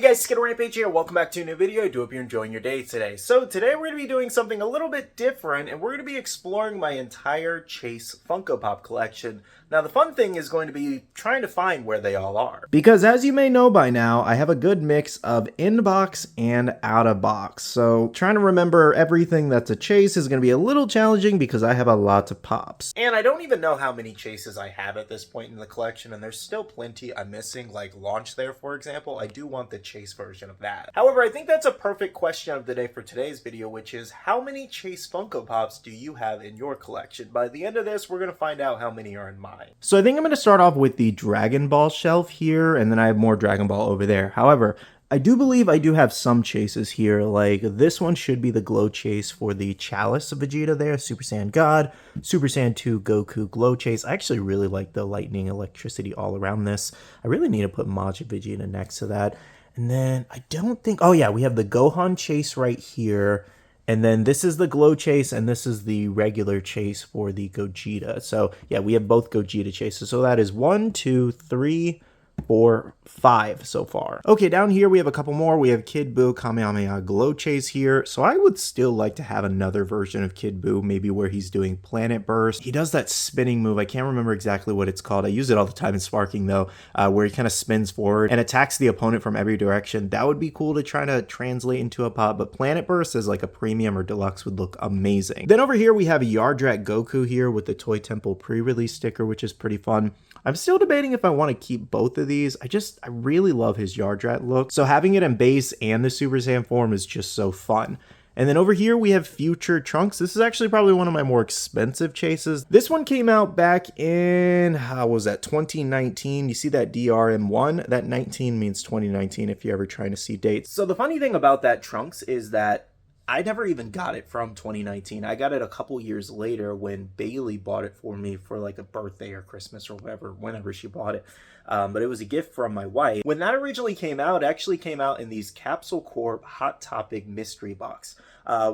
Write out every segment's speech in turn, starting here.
guys, Skittlerampage here. Welcome back to a new video. I do hope you're enjoying your day today. So today we're going to be doing something a little bit different, and we're going to be exploring my entire Chase Funko Pop collection. Now the fun thing is going to be trying to find where they all are. Because as you may know by now, I have a good mix of in-box and out-of-box. So trying to remember everything that's a Chase is going to be a little challenging because I have a lot of pops. And I don't even know how many Chases I have at this point in the collection, and there's still plenty I'm missing, like Launch There, for example. I do want the Chase version of that. However, I think that's a perfect question of the day for today's video, which is how many Chase Funko Pops do you have in your collection? By the end of this, we're going to find out how many are in mine. So I think I'm going to start off with the Dragon Ball shelf here, and then I have more Dragon Ball over there. However, I do believe I do have some Chases here, like this one should be the Glow Chase for the Chalice of Vegeta there, Super Saiyan God, Super Saiyan 2 Goku Glow Chase. I actually really like the lightning electricity all around this. I really need to put Majin Vegeta next to that. And then I don't think, oh yeah, we have the Gohan Chase right here. And then this is the Glow Chase, and this is the regular Chase for the Gogeta. So yeah, we have both Gogeta Chases. So that is 1, 2, 3, 4, 5 so far. Okay, down here we have a couple more. We have Kid Buu Kamehameha Glow Chase here. So I would still like to have another version of Kid Buu, maybe where he's doing Planet Burst. He does that spinning move. I can't remember exactly what it's called. I use it all the time in Sparking though, where he kind of spins forward and attacks the opponent from every direction. That would be cool to try to translate into a pop, but Planet Burst as like a premium or deluxe would look amazing. Then over here we have Yardrat Goku here with the Toy Temple pre-release sticker, which is pretty fun. I'm still debating if I want to keep both of these. I really love his Yardrat look. So having it in base and the Super Saiyan form is just so fun. And then over here we have Future Trunks. This is actually probably one of my more expensive Chases. This one came out back in, how was that, 2019. You see that DRM1? That 19 means 2019 if you're ever trying to see dates. So the funny thing about that Trunks is that I never even got it from 2019. I got it a couple years later when Bailey bought it for me for like a birthday or Christmas or whatever, whenever she bought it. But it was a gift from my wife. When that originally came out, it actually came out in these Capsule Corp Hot Topic mystery box,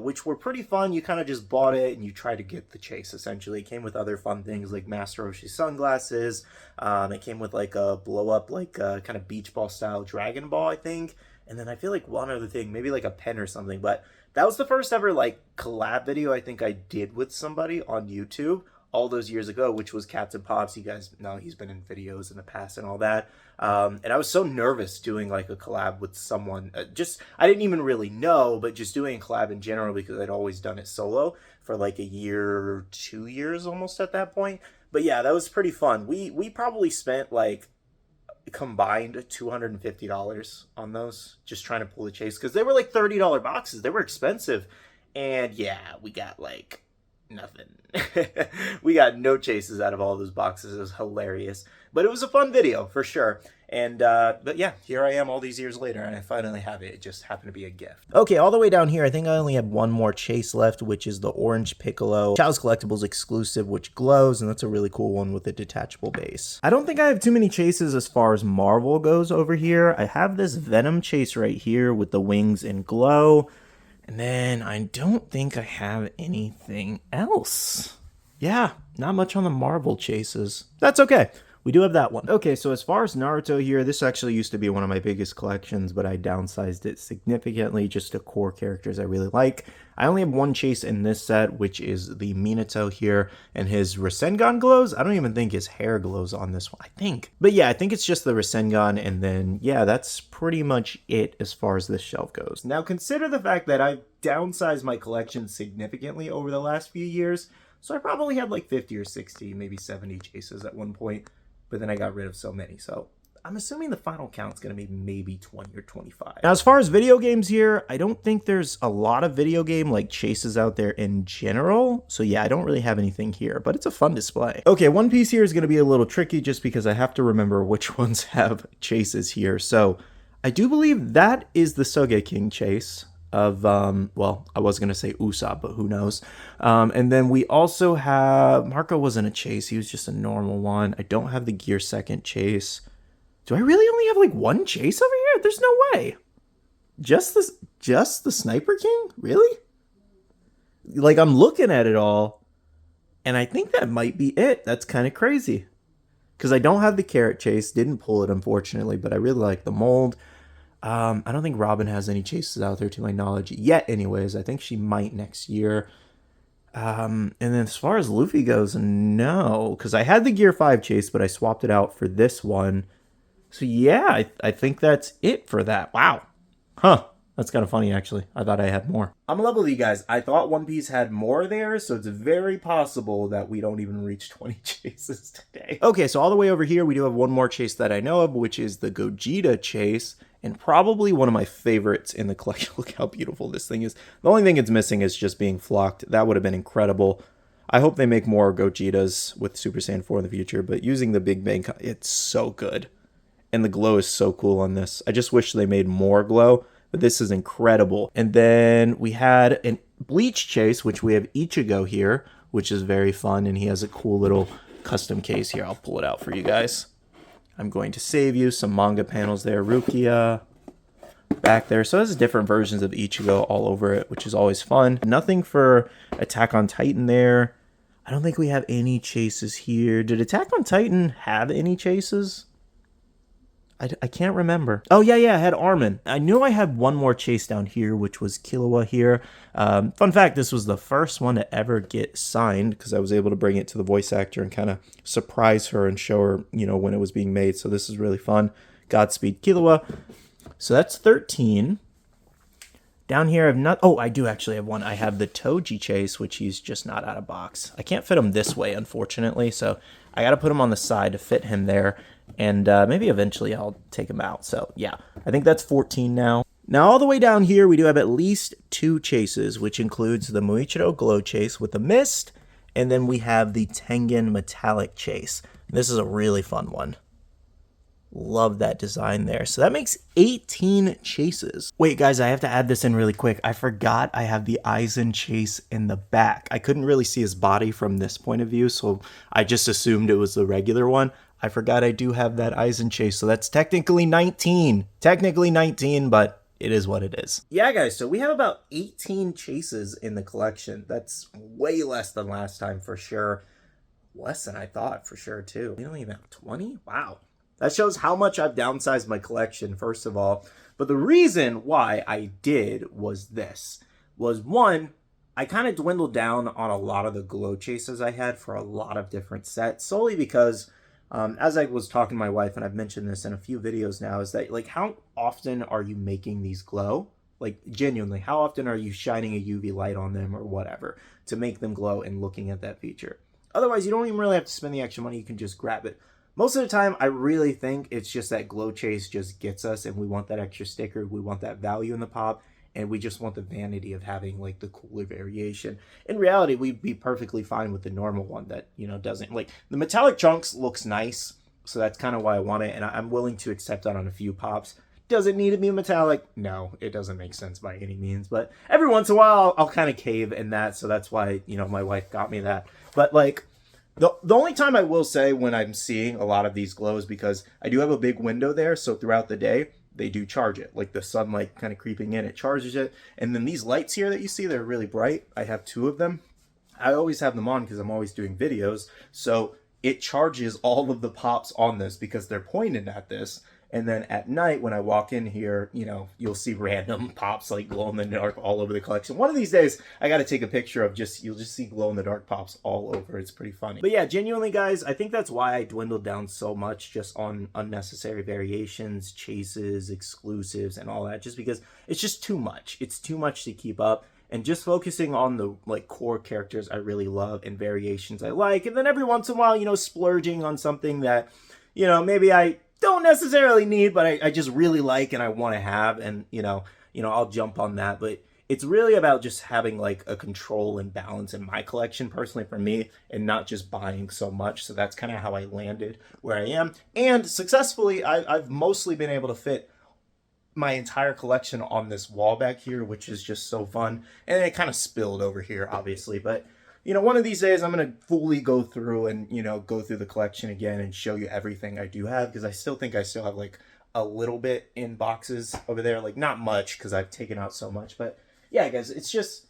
which were pretty fun. You kind of just bought it and you try to get the Chase, essentially. It came with other fun things like Master Roshi sunglasses. It came with like a blow-up, like kind of beach ball style Dragon Ball, I think. And then I feel like one other thing, maybe like a pen or something, but that was the first ever like collab video I think I did with somebody on YouTube all those years ago, which was Captain Pops. You guys know he's been in videos in the past and all that. And I was so nervous doing like a collab with someone. I didn't even really know, but just doing a collab in general because I'd always done it solo for like a year, 2 years almost at that point. But yeah, that was pretty fun. We probably spent like combined $250 on those, just trying to pull the Chase, because they were like $30 boxes. They were expensive, and yeah, we got like nothing. We got no Chases out of all those boxes. It was hilarious, but it was a fun video for sure. And but yeah, here I am all these years later, and I finally have it. It just happened to be a gift. Okay, all the way down here, I think I only have one more Chase left, which is the Orange Piccolo Chalice Collectibles exclusive, which glows, and that's a really cool one with a detachable base. I don't think I have too many Chases as far as Marvel goes over here. I have this Venom Chase right here with the wings and glow, and then I don't think I have anything else. Yeah, not much on the Marvel Chases. That's okay. We do have that one. Okay, so as far as Naruto here, this actually used to be one of my biggest collections, but I downsized it significantly just to core characters I really like. I only have one Chase in this set, which is the Minato here, and his Rasengan glows. I don't even think his hair glows on this one, I think. But yeah, I think it's just the Rasengan, and then, yeah, that's pretty much it as far as this shelf goes. Now, consider the fact that I've downsized my collection significantly over the last few years, so I probably had like 50 or 60, maybe 70 Chases at one point. But then I got rid of so many, so I'm assuming the final count's going to be maybe 20 or 25. Now, as far as video games here, I don't think there's a lot of video game like Chases out there in general. So yeah, I don't really have anything here, but it's a fun display. Okay, one piece here is going to be a little tricky just because I have to remember which ones have Chases here. So I do believe that is the Sogeking Chase of, well, I was going to say Usopp, but who knows. And then we also have, Marco wasn't a Chase, he was just a normal one. I don't have the Gear Second Chase. Do I really only have like one Chase over here? There's no way. Just the Sniper King? Really? Like, I'm looking at it all, and I think that might be it. That's kind of crazy. Because I don't have the Carrot Chase, didn't pull it unfortunately, but I really like the mold. I don't think Robin has any chases out there to my knowledge yet anyways. I think she might next year. And then as far as Luffy goes, no, because I had the Gear 5 chase, but I swapped it out for this one. So yeah, I think that's it for that. Wow. Huh. That's kind of funny, actually. I thought I had more. I'm gonna level with you guys. I thought One Piece had more there, so it's very possible that we don't even reach 20 chases today. Okay, so all the way over here, we do have one more chase that I know of, which is the Gogeta chase, and probably one of my favorites in the collection. Look how beautiful this thing is. The only thing it's missing is just being flocked. That would have been incredible. I hope they make more Gogetas with Super Saiyan 4 in the future, but using the Big Bang, it's so good. And the glow is so cool on this. I just wish they made more glow, but this is incredible. And then we had a Bleach chase, which we have Ichigo here, which is very fun, and he has a cool little custom case here. I'll pull it out for you guys. I'm going to save you some manga panels there. Rukia back there. So there's different versions of Ichigo all over it, which is always fun. Nothing for Attack on Titan there. I don't think we have any chases here. Did Attack on Titan have any chases? I can't remember. Oh, yeah, I had Armin. I knew I had one more chase down here, which was Killua here. Fun fact, this was the first one to ever get signed because I was able to bring it to the voice actor and kind of surprise her and show her, when it was being made. So this is really fun. Godspeed, Killua. So that's 13. Down here, I have not... Oh, I do actually have one. I have the Toji chase, which he's just not out of box. I can't fit him this way, unfortunately, so I got to put him on the side to fit him there, and maybe eventually I'll take him out. So, yeah, I think that's 14 now. Now, all the way down here, we do have at least 2 chases, which includes the Muichiro Glow chase with the Mist, and then we have the Tengen Metallic chase. This is a really fun one. Love that design there. So that makes 18 chases. Wait, guys, I have to add this in really quick. I forgot I have the Aizen chase in the back. I couldn't really see his body from this point of view, so I just assumed it was the regular one. I forgot I do have that Aizen chase, so that's technically 19. Technically 19, but it is what it is. Yeah, guys, so we have about 18 chases in the collection. That's way less than last time for sure. Less than I thought for sure, too. We don't even have 20? Wow. That shows how much I've downsized my collection, first of all. But the reason why I did was this. Was one, I kind of dwindled down on a lot of the glow chases I had for a lot of different sets. Solely because, as I was talking to my wife, and I've mentioned this in a few videos now, is that, like, how often are you making these glow? Like, genuinely, how often are you shining a UV light on them or whatever to make them glow and looking at that feature? Otherwise, you don't even really have to spend the extra money. You can just grab it. Most of the time, I really think it's just that glow chase just gets us, and we want that extra sticker, we want that value in the pop, and we just want the vanity of having, like, the cooler variation. In reality, we'd be perfectly fine with the normal one that, doesn't, like, the metallic chunks looks nice, so that's kind of why I want it, and I'm willing to accept that on a few pops. Does it need to be metallic? No, it doesn't make sense by any means, but every once in a while, I'll kind of cave in that, so that's why, my wife got me that. But, like, the only time I will say when I'm seeing a lot of these glows, because I do have a big window there, so throughout the day, they do charge it. Like the sunlight kind of creeping in, it charges it. And then these lights here that you see, they're really bright. I have 2 of them. I always have them on because I'm always doing videos. So it charges all of the pops on this because they're pointed at this. And then at night, when I walk in here, you'll see random pops like glow in the dark all over the collection. One of these days, I got to take a picture of you'll just see glow in the dark pops all over. It's pretty funny. But yeah, genuinely, guys, I think that's why I dwindled down so much just on unnecessary variations, chases, exclusives, and all that. Just because it's just too much. It's too much to keep up. And just focusing on the core characters I really love and variations I like. And then every once in a while, splurging on something that, maybe I don't necessarily need, but I just really like and I want to have, and I'll jump on that. But it's really about just having like a control and balance in my collection personally for me, and not just buying so much. So that's kind of how I landed where I am, and successfully I've mostly been able to fit my entire collection on this wall back here, which is just so fun. And it kind of spilled over here, obviously, but one of these days I'm going to fully go through and, go through the collection again and show you everything I do have, because I still think I still have, like, a little bit in boxes over there. Like, not much, because I've taken out so much. But, yeah, guys, it's just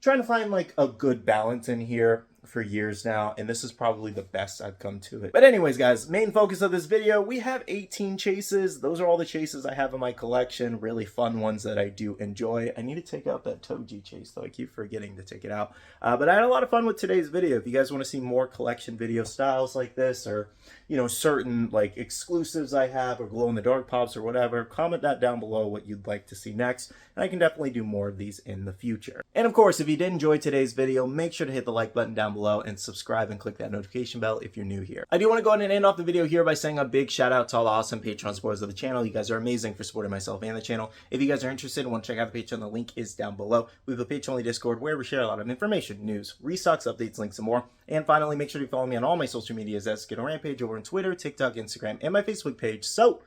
trying to find, like, a good balance in here. for years now, and this is probably the best I've come to it. But anyways, guys, main focus of this video, we have 18 chases. Those are all the chases I have in my collection, really fun ones that I do enjoy. I need to take out that Toji chase, though. I keep forgetting to take it out. But I had a lot of fun with today's video. If you guys want to see more collection video styles like this, or, you know, certain like exclusives I have, or glow-in-the-dark pops or whatever, comment that down below what you'd like to see next, and I can definitely do more of these in the future. And of course, if you did enjoy today's video, make sure to hit the like button down below and subscribe and click that notification bell if you're new here. I do want to go ahead and end off the video here by saying a big shout out to all the awesome Patreon supporters of the channel. You guys are amazing for supporting myself and the channel. If you guys are interested and want to check out the Patreon, the link is down below. We have a Patreon-only Discord where we share a lot of information, news, restocks, updates, links, and more. And finally, make sure to follow me on all my social medias at Skittlerampage over on Twitter, TikTok, Instagram, and my Facebook page so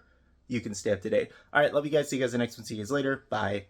you can stay up to date. All right, love you guys. See you guys in the next one. See you guys later. Bye.